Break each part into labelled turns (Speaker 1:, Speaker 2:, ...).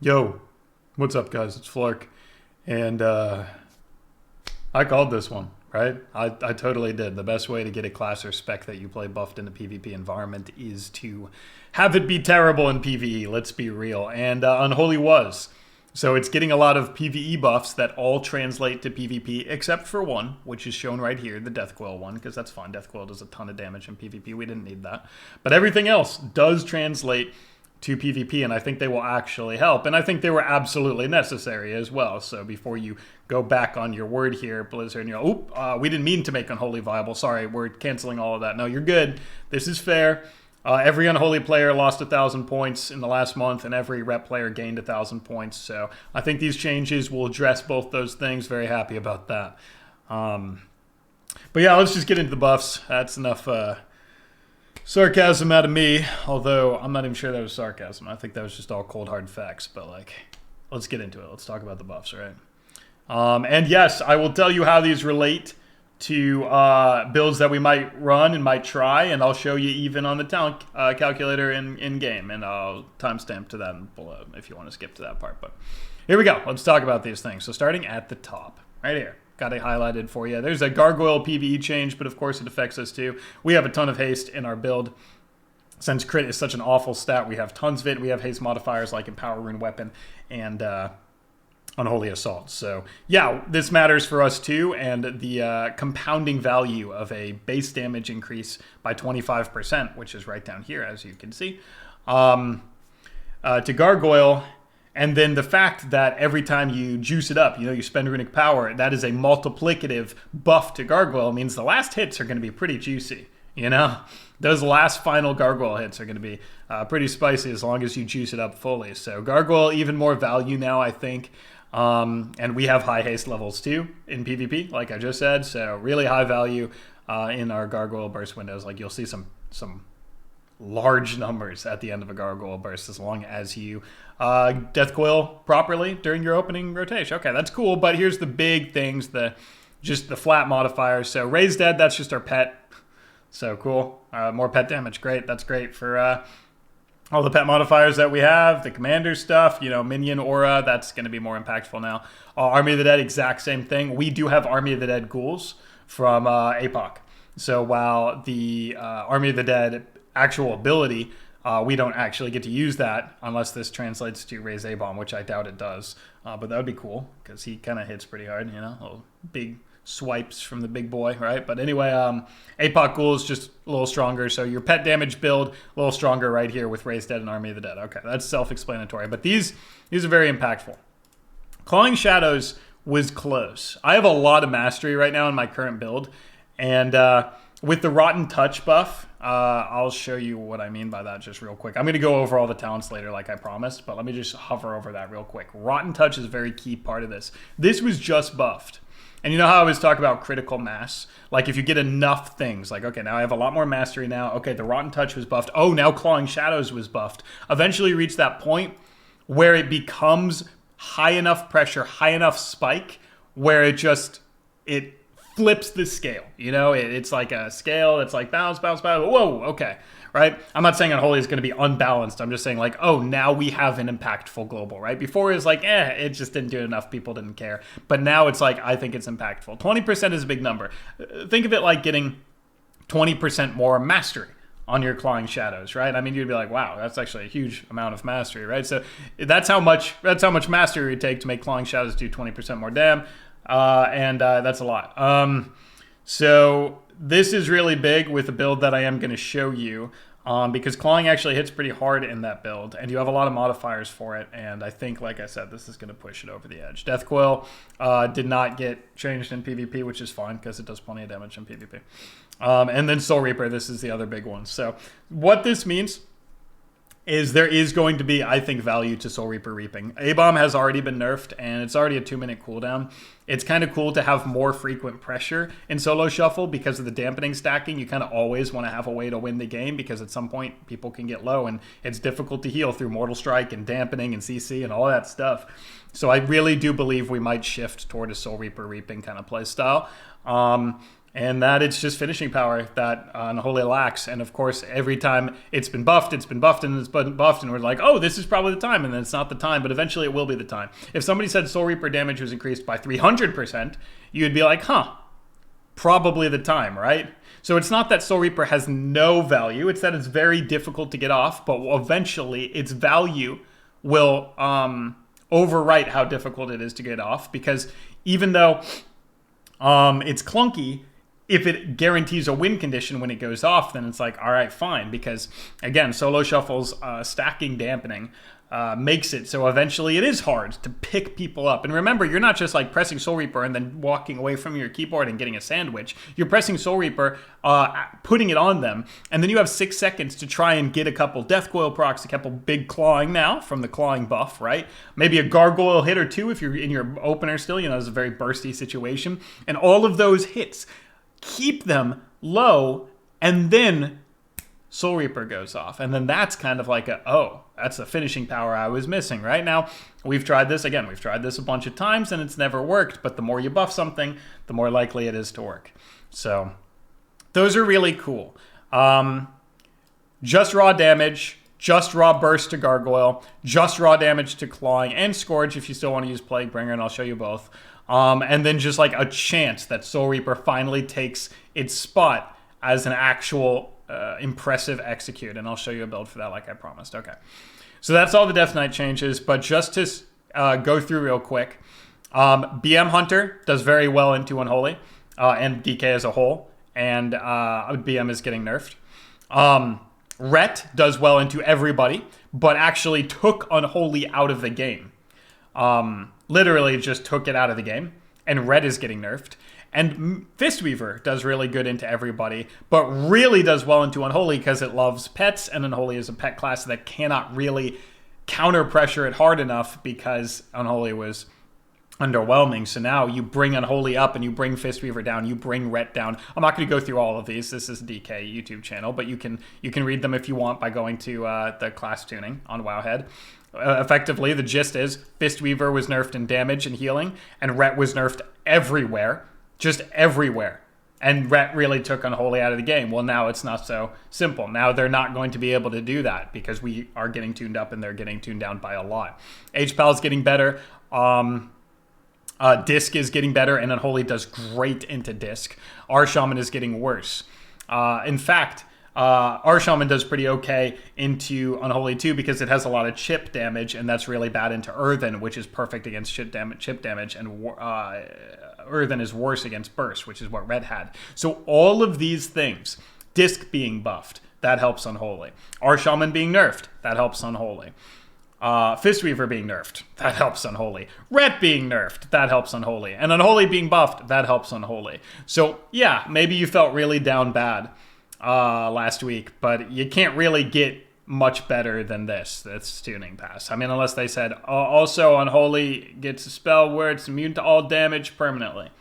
Speaker 1: Yo, what's up, guys? It's Flark, and I called this one, right? I totally did. The best way to get a class or spec that you play buffed in a PvP environment is to have it be terrible in PvE. Let's be real. And Unholy was. So it's getting a lot of PvE buffs that all translate to PvP, except for one, which is shown right here, the Death Coil one, because that's fine. Death Coil does a ton of damage in PvP. We didn't need that. But everything else does translate to PvP, and I think they will actually help. And I think they were absolutely necessary as well. So before you go back on your word here, Blizzard, and you're like, oop, we didn't mean to make Unholy viable. Sorry, we're canceling all of that. No, you're good. This is fair. Every Unholy player lost 1,000 points in the last month, and every rep player gained 1,000 points. So I think these changes will address both those things. Very happy about that. But yeah, let's just get into the buffs. That's enough sarcasm out of me, although I'm not even sure that was sarcasm. I think that was just all cold hard facts. But like, let's get into it. Let's talk about the buffs, right? And yes, I will tell you how these relate to builds that we might run and might try, and I'll show you even on the talent calculator in game, and I'll timestamp to that below if you want to skip to that part. But here we go. Let's talk about these things. So starting at the top, right here. Got it highlighted for you. There's a Gargoyle PvE change, but of course it affects us too. We have a ton of haste in our build. Since crit is such an awful stat, we have tons of it. We have haste modifiers like Empower Rune Weapon and Unholy Assault. So yeah, this matters for us too. And the compounding value of a base damage increase by 25%, which is right down here, as you can see, to Gargoyle. And then the fact that every time you juice it up, you spend runic power, that is a multiplicative buff to Gargoyle, means the last hits are going to be pretty juicy, Those last final Gargoyle hits are going to be pretty spicy as long as you juice it up fully. So Gargoyle, even more value now, I think. And we have high haste levels too in PvP, like I just said. So really high value in our Gargoyle burst windows. Like you'll see some large numbers at the end of a Gargoyle burst as long as you Death Coil properly during your opening rotation. Okay, that's cool, but here's the big things, just the flat modifiers. So Raise Dead, that's just our pet. So cool. More pet damage, great. That's great for all the pet modifiers that we have. The commander stuff, minion aura, that's going to be more impactful now. Army of the Dead, exact same thing. We do have Army of the Dead ghouls from APOC. So while the Army of the Dead actual ability, we don't actually get to use that unless this translates to Raise A-Bomb, which I doubt it does. But that would be cool because he kind of hits pretty hard, little big swipes from the big boy, right? But anyway, APOC Ghoul is just a little stronger. So your pet damage build, a little stronger right here with Raise Dead and Army of the Dead. Okay, that's self-explanatory. But these are very impactful. Clawing Shadows was close. I have a lot of mastery right now in my current build. And with the Rotten Touch buff, I'll show you what I mean by that just real quick. I'm going to go over all the talents later like I promised, but let me just hover over that real quick. Rotten Touch is a very key part of this. This was just buffed. And you know how I always talk about critical mass? Like if you get enough things, like, okay, now I have a lot more mastery now. Okay, the Rotten Touch was buffed. Oh, now Clawing Shadows was buffed. Eventually you reach that point where it becomes high enough pressure, high enough spike, where it flips the scale. It's like a scale that's like bounce, bounce, bounce. Whoa, okay, right? I'm not saying Unholy is going to be unbalanced. I'm just saying like, oh, now we have an impactful global, right? Before it was like, it just didn't do enough. People didn't care. But now it's like, I think it's impactful. 20% is a big number. Think of it like getting 20% more mastery on your Clawing Shadows, right? I mean, you'd be like, wow, that's actually a huge amount of mastery, right? So that's how much mastery it would take to make Clawing Shadows do 20% more damage. And that's a lot. So this is really big with the build that I am going to show you, because clawing actually hits pretty hard in that build, and you have a lot of modifiers for it. And I think, like I said, this is going to push it over the edge. Death Coil did not get changed in PvP, which is fine because it does plenty of damage in PvP. And then Soul Reaper, this is the other big one. So what this means is there is going to be, I think, value to Soul Reaper reaping. A-Bomb has already been nerfed, and it's already a 2-minute cooldown. It's kind of cool to have more frequent pressure in solo shuffle because of the dampening stacking. You kind of always want to have a way to win the game because at some point people can get low, and it's difficult to heal through Mortal Strike and dampening and CC and all that stuff. So I really do believe we might shift toward a Soul Reaper reaping kind of play style. and that it's just finishing power that Unholy lacks. And of course, every time it's been buffed, and it's been buffed, and we're like, oh, this is probably the time, and then it's not the time, but eventually it will be the time. If somebody said Soul Reaper damage was increased by 300%, you'd be like, huh, probably the time, right? So it's not that Soul Reaper has no value, it's that it's very difficult to get off, but eventually its value will overwrite how difficult it is to get off, because even though it's clunky, if it guarantees a win condition when it goes off, then it's like, all right, fine, because again, Solo Shuffle's stacking dampening makes it so eventually it is hard to pick people up. And remember, you're not just like pressing Soul Reaper and then walking away from your keyboard and getting a sandwich. You're pressing Soul Reaper, putting it on them, and then you have 6 seconds to try and get a couple Death Coil procs, a couple big clawing now from the clawing buff, right? Maybe a gargoyle hit or two if you're in your opener still, you know, it's a very bursty situation. And all of those hits, keep them low, and then Soul Reaper goes off. And then that's kind of like that's the finishing power I was missing. Right now, we've tried this a bunch of times and it's never worked, but the more you buff something, the more likely it is to work. So those are really cool. Just raw damage, just raw burst to Gargoyle, just raw damage to Clawing, and Scourge if you still want to use Plaguebringer, and I'll show you both. And then just like a chance that Soul Reaper finally takes its spot as an actual impressive execute, and I'll show you a build for that like I promised. Okay, so that's all the Death Knight changes, but just to go through real quick, BM Hunter does very well into Unholy, and DK as a whole, and BM is getting nerfed. Ret does well into everybody, but actually took Unholy out of the game. Literally just took it out of the game, and Red is getting nerfed. And Fistweaver does really good into everybody, but really does well into Unholy because it loves pets, and Unholy is a pet class that cannot really counter pressure it hard enough because Unholy was underwhelming. So now you bring Unholy up and you bring Fistweaver down, you bring Ret down. I'm not going to go through all of these. This is DK YouTube channel, but you can read them if you want by going to the class tuning on Wowhead. Effectively, the gist is Fistweaver was nerfed in damage and healing, and Ret was nerfed everywhere. Just everywhere. And Ret really took Unholy out of the game. Well, now it's not so simple. Now they're not going to be able to do that because we are getting tuned up and they're getting tuned down by a lot. HPAL is getting better. Disc is getting better, and Unholy does great into Disc. Shaman is getting worse. In fact, Shaman does pretty okay into Unholy too because it has a lot of chip damage, and that's really bad into Earthen, which is perfect against chip damage, and Earthen is worse against Burst, which is what Red had. So all of these things, Disc being buffed, that helps Unholy. Shaman being nerfed, that helps Unholy. Fistweaver being nerfed, that helps Unholy. Ret being nerfed, that helps Unholy. And Unholy being buffed, that helps Unholy. So yeah, maybe you felt really down bad last week, but you can't really get much better than this. That's tuning pass. I mean, unless they said also Unholy gets a spell where it's immune to all damage permanently.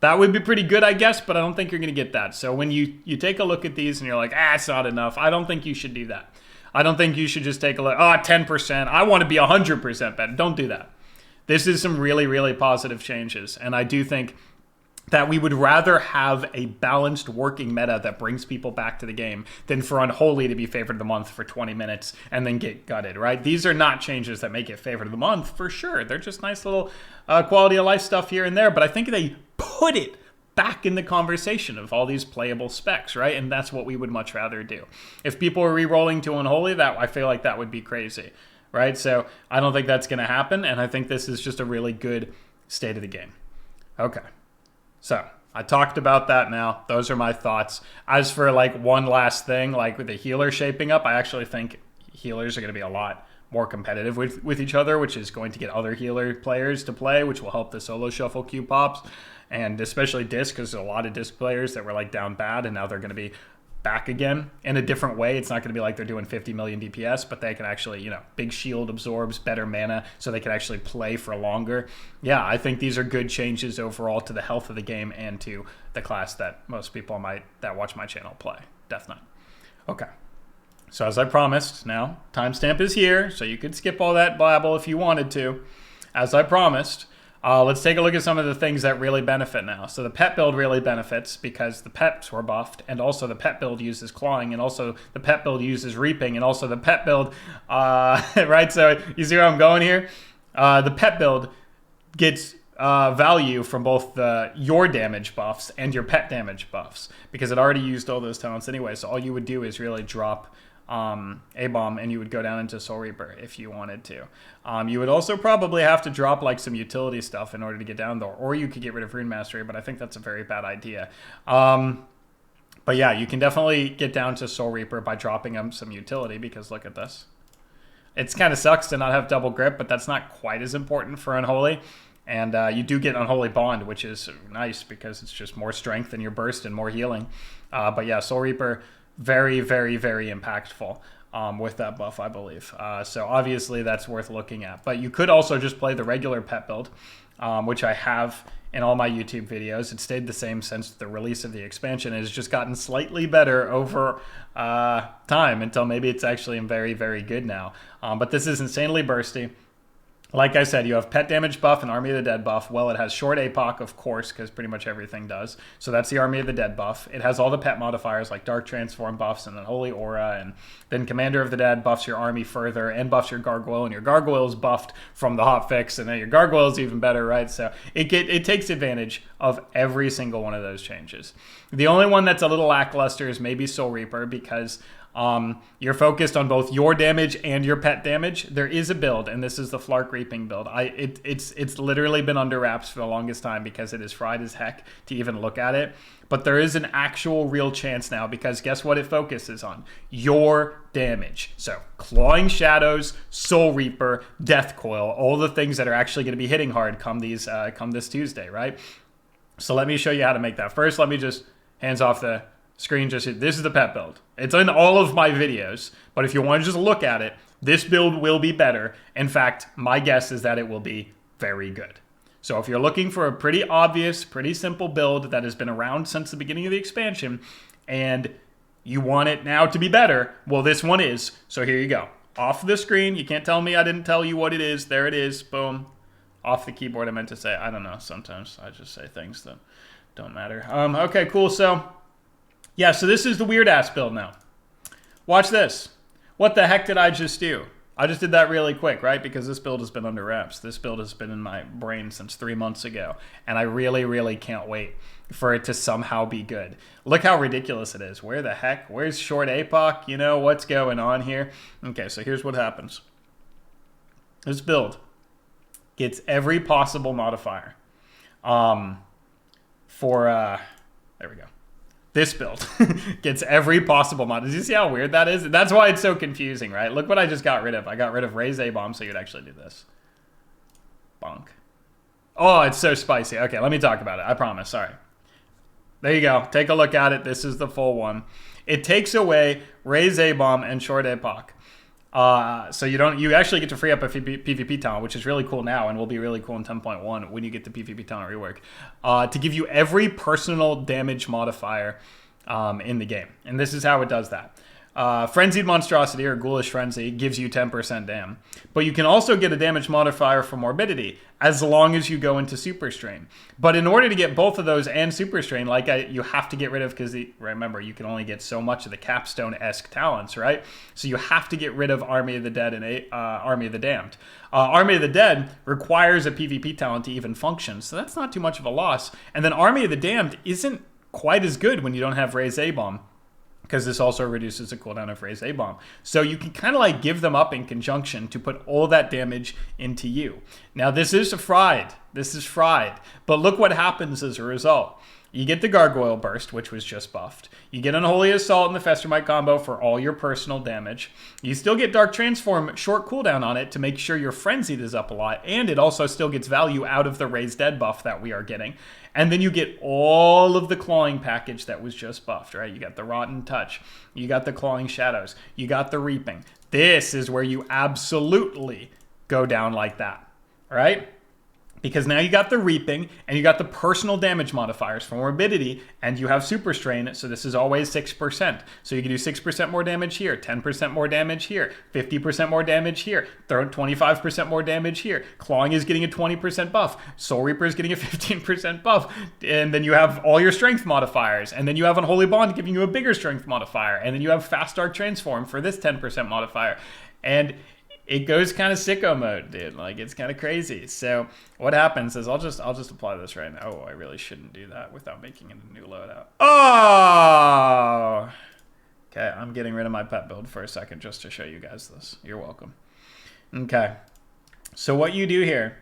Speaker 1: That would be pretty good, I guess, but I don't think you're going to get that. So when you take a look at these and you're like, it's not enough, I don't think you should do that. I don't think you should just take a look, 10%, I want to be 100% better. Don't do that. This is some really, really positive changes, and I do think that we would rather have a balanced working meta that brings people back to the game than for Unholy to be favorite of the month for 20 minutes and then get gutted, right? These are not changes that make it favorite of the month for sure. They're just nice little quality of life stuff here and there, but I think they put it back in the conversation of all these playable specs, right? And that's what we would much rather do. If people are re-rolling to Unholy, I feel like that would be crazy, right? So I don't think that's going to happen, and I think this is just a really good state of the game. Okay. So I talked about that now. Those are my thoughts. As for like one last thing, like with the healer shaping up, I actually think healers are going to be a lot more competitive with each other, which is going to get other healer players to play, which will help the solo shuffle queue pops, and especially Disc, because there's a lot of Disc players that were like down bad, and now they're going to be back again in a different way. It's not going to be like they're doing 50 million DPS, but they can actually, big shield absorbs better mana, so they can actually play for longer. Yeah, I think these are good changes overall to the health of the game and to the class that most people that watch my channel play, Death Knight. Okay. So as I promised, now timestamp is here, so you could skip all that babble if you wanted to. As I promised, Let's take a look at some of the things that really benefit now. So the pet build really benefits because the pets were buffed, and also the pet build uses clawing, and also the pet build uses reaping, and also the pet build, right? So you see where I'm going here? The pet build gets value from both your damage buffs and your pet damage buffs because it already used all those talents anyway. So all you would do is really drop A-bomb and you would go down into Soul Reaper if you wanted to. You would also probably have to drop like some utility stuff in order to get down there, or you could get rid of Rune Mastery, but I think that's a very bad idea. But yeah, you can definitely get down to Soul Reaper by dropping him some utility because look at this. It's kind of sucks to not have double grip, but that's not quite as important for Unholy. And you do get Unholy Bond, which is nice because it's just more strength in your burst and more healing. But yeah, Soul Reaper, very, very, very impactful with that buff, I believe. So obviously that's worth looking at. But you could also just play the regular pet build, which I have in all my YouTube videos. It stayed the same since the release of the expansion. It's just gotten slightly better over time until maybe it's actually very, very good now. But this is insanely bursty. Like I said, you have pet damage buff and Army of the Dead buff. Well, it has short APOC, of course, because pretty much everything does. So that's the Army of the Dead buff. It has all the pet modifiers like Dark Transform buffs and then Holy Aura. And then Commander of the Dead buffs your army further and buffs your Gargoyle. And your Gargoyle is buffed from the hotfix. And then your Gargoyle is even better, right? So it takes advantage of every single one of those changes. The only one that's a little lackluster is maybe Soul Reaper because you're focused on both your damage and your pet damage. There is a build, and this is the Flark Reaping build. It's literally been under wraps for the longest time because it is fried as heck to even look at it. But there is an actual real chance now because guess what it focuses on? Your damage. So Clawing Shadows, Soul Reaper, Death Coil, all the things that are actually going to be hitting hard come this Tuesday, right? So let me show you how to make that. First, let me just hands off the screen. This is the pet build. It's in all of my videos, but if you want to just look at it, this build will be better. In fact, my guess is that it will be very good. So if you're looking for a pretty obvious, pretty simple build that has been around since the beginning of the expansion and you want it now to be better, well, this one is. So here you go. Off the screen. You can't tell me I didn't tell you what it is. There it is. Boom. Off the keyboard, I meant to say. I don't know. Sometimes I just say things that don't matter. Okay, cool. So yeah, so this is the weird-ass build now. Watch this. What the heck did I just do? I just did that really quick, right? Because this build has been under wraps. This build has been in my brain since 3 months ago. And I really, really can't wait for it to somehow be good. Look how ridiculous it is. Where the heck? Where's short APOC? You know, what's going on here? Okay, so here's what happens. This build gets every possible modifier. There we go. This build gets every possible mod. Did you see how weird that is? That's why it's so confusing, right? Look what I just got rid of. I got rid of Raise A-Bomb, so you'd actually do this. Bonk. Oh, it's so spicy. Okay, let me talk about it. I promise. Sorry. There you go. Take a look at it. This is the full one. It takes away Raise A-Bomb and Short APOC. So you actually get to free up a PvP talent, which is really cool now and will be really cool in 10.1 when you get the PvP talent rework, to give you every personal damage modifier in the game. And this is how it does that. Frenzied Monstrosity or Ghoulish Frenzy gives you 10% dam. But you can also get a damage modifier for Morbidity as long as you go into Super Strain. But in order to get both of those and Super Strain, you have to get rid of, because remember, you can only get so much of the Capstone-esque talents, right? So you have to get rid of Army of the Dead and Army of the Damned. Army of the Dead requires a PvP talent to even function, so that's not too much of a loss. And then Army of the Damned isn't quite as good when you don't have Raise A-Bomb, because this also reduces the cooldown of Raise A-Bomb. So you can kind of like give them up in conjunction to put all that damage into you. Now this is fried. This is fried. But look what happens as a result. You get the Gargoyle Burst, which was just buffed. You get Unholy Assault and the Festermite combo for all your personal damage. You still get Dark Transform short cooldown on it to make sure your Frenzied is up a lot. And it also still gets value out of the Raise Dead buff that we are getting. And then you get all of the Clawing package that was just buffed, right? You got the Rotten Touch. You got the Clawing Shadows. You got the Reaping. This is where you absolutely go down like that, right? Because now you got the reaping, and you got the personal damage modifiers for morbidity, and you have super strain, so this is always 6%. So you can do 6% more damage here, 10% more damage here, 50% more damage here, 25% more damage here. Clawing is getting a 20% buff. Soul Reaper is getting a 15% buff. And then you have all your strength modifiers, and then you have Unholy Bond giving you a bigger strength modifier, and then you have Fast Dark Transform for this 10% modifier. And it goes kind of sicko mode, dude. Like, it's kind of crazy. So what happens is I'll just apply this right now. Oh, I really shouldn't do that without making it a new loadout. Oh! Okay, I'm getting rid of my pet build for a second just to show you guys this. You're welcome. Okay. So what you do here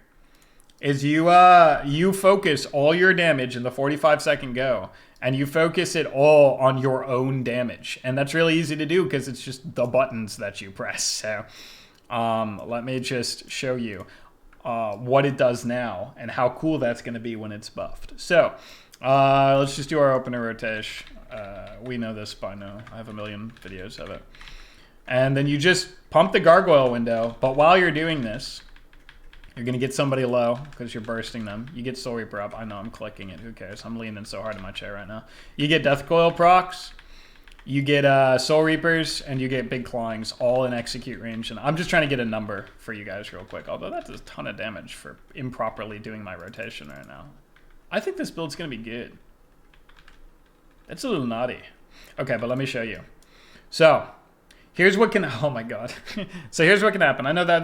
Speaker 1: is you focus all your damage in the 45-second go, and you focus it all on your own damage. And that's really easy to do because it's just the buttons that you press. So let me just show you what it does now and how cool that's going to be when it's buffed. So let's just do our opener rotation. We know this by now. I have a million videos of it. And then you just pump the gargoyle window. But while you're doing this, you're going to get somebody low because you're bursting them. You get Soul Reaper up. I know I'm clicking it. Who cares? I'm leaning so hard in my chair right now. You get Death Coil procs. You get Soul Reapers, and you get Big Clawings, all in execute range. And I'm just trying to get a number for you guys real quick, although that's a ton of damage for improperly doing my rotation right now. I think this build's going to be good. It's a little naughty. Okay, but let me show you. So, here's what can... Oh my god. So here's what can happen. I know that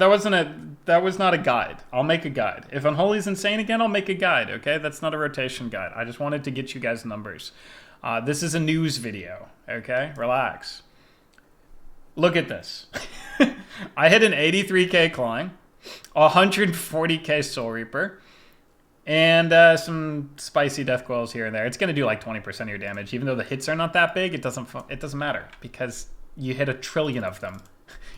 Speaker 1: was not a guide. I'll make a guide. If Unholy's insane again, I'll make a guide, okay? That's not a rotation guide. I just wanted to get you guys numbers. This is a news video, okay? Relax. Look at this. I hit an 83k Clawing, 140k Soul Reaper, and some spicy Death Coils here and there. It's going to do like 20% of your damage. Even though the hits are not that big, it doesn't matter because you hit 1 trillion of them.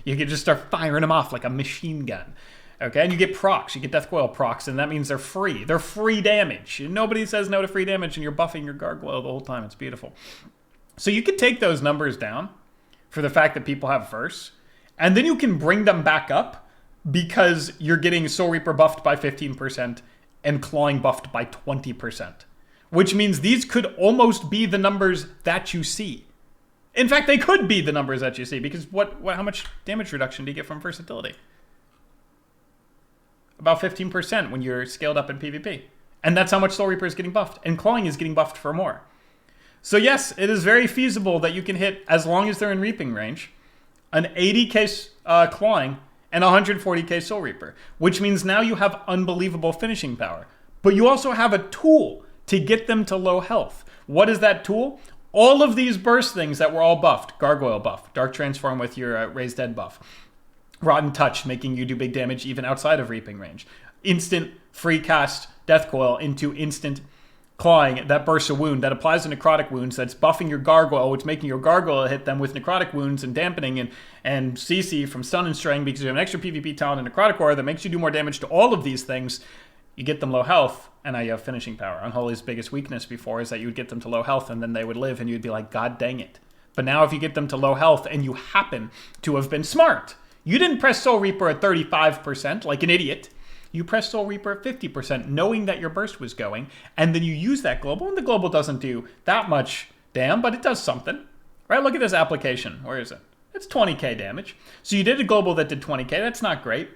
Speaker 1: You can just start firing them off like a machine gun. Okay, and you get procs. You get Death Coil procs, and that means they're free. They're free damage. Nobody says no to free damage, and you're buffing your gargoyle the whole time. It's beautiful. So you could take those numbers down for the fact that people have verse, and then you can bring them back up because you're getting Soul Reaper buffed by 15% and Clawing buffed by 20%, which means these could almost be the numbers that you see. In fact, they could be the numbers that you see because how much damage reduction do you get from versatility? About 15% when you're scaled up in PvP. And that's how much Soul Reaper is getting buffed. And Clawing is getting buffed for more. So yes, it is very feasible that you can hit, as long as they're in reaping range, an 80k Clawing and 140k Soul Reaper. Which means now you have unbelievable finishing power. But you also have a tool to get them to low health. What is that tool? All of these burst things that were all buffed. Gargoyle buff. Dark Transform with your Raised Dead buff. Rotten Touch, making you do big damage even outside of reaping range. Instant free cast Death Coil into instant Clawing that bursts a wound, that applies to necrotic wounds, that's buffing your gargoyle, which making your gargoyle hit them with necrotic wounds and dampening and CC from stun and straying because you have an extra PvP talent and necrotic aura that makes you do more damage to all of these things. You get them low health, and now you have finishing power. Unholy's biggest weakness before is that you would get them to low health and then they would live and you'd be like, God dang it. But now if you get them to low health and you happen to have been smart, you didn't press Soul Reaper at 35% like an idiot. You press Soul Reaper at 50% knowing that your burst was going, and then you use that global, and the global doesn't do that much damn, but it does something. Right? Look at this application. Where is it? It's 20k damage. So you did a global that did 20k. That's not great.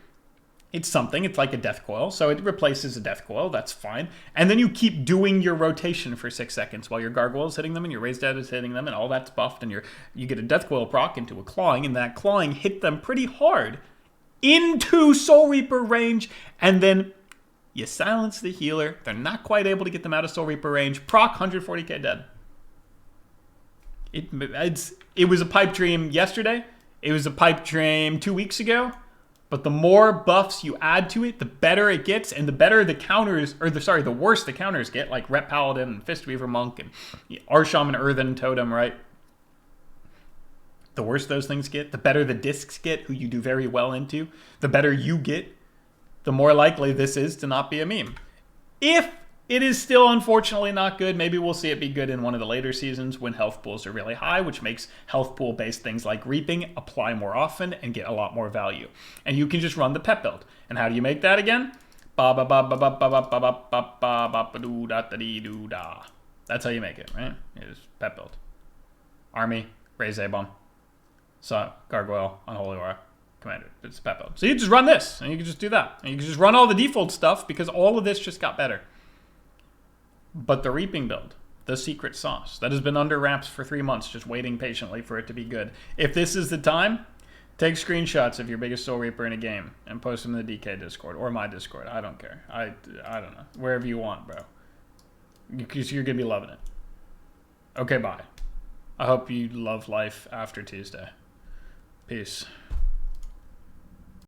Speaker 1: It's something. It's like a Death Coil, so it replaces a Death Coil. That's fine. And then you keep doing your rotation for 6 seconds while your Gargoyle is hitting them and your Raised Dead is hitting them, and all that's buffed, and you get a Death Coil proc into a Clawing, and that Clawing hit them pretty hard into Soul Reaper range, and then you silence the healer. They're not quite able to get them out of Soul Reaper range. Proc 140k dead. It was a pipe dream yesterday. It was a pipe dream 2 weeks ago. But the more buffs you add to it, the better it gets, and the better the counters, the worse the counters get, like Rep Paladin and Fistweaver Monk and Arshaman Earthen Totem, right? The worse those things get, the better the discs get, who you do very well into. The better you get, the more likely this is to not be a meme. If it is still unfortunately not good, maybe we'll see it be good in one of the later seasons when health pools are really high, which makes health pool based things like reaping apply more often and get a lot more value. And you can just run the pet build. And how do you make that again? That's how you make it, right? It's pet build. Army, raise A-bomb. So, Gargoyle, Unholy Aura, Commander. It's pet build. So you just run this, and you can just do that. And you can just run all the default stuff, because all of this just got better. But the Reaping build, the secret sauce, that has been under wraps for 3 months, just waiting patiently for it to be good. If this is the time, take screenshots of your biggest Soul Reaper in a game and post them in the DK Discord or my Discord. I don't care. I don't know. Wherever you want, bro. Because you're going to be loving it. Okay, bye. I hope you love life after Tuesday. Peace.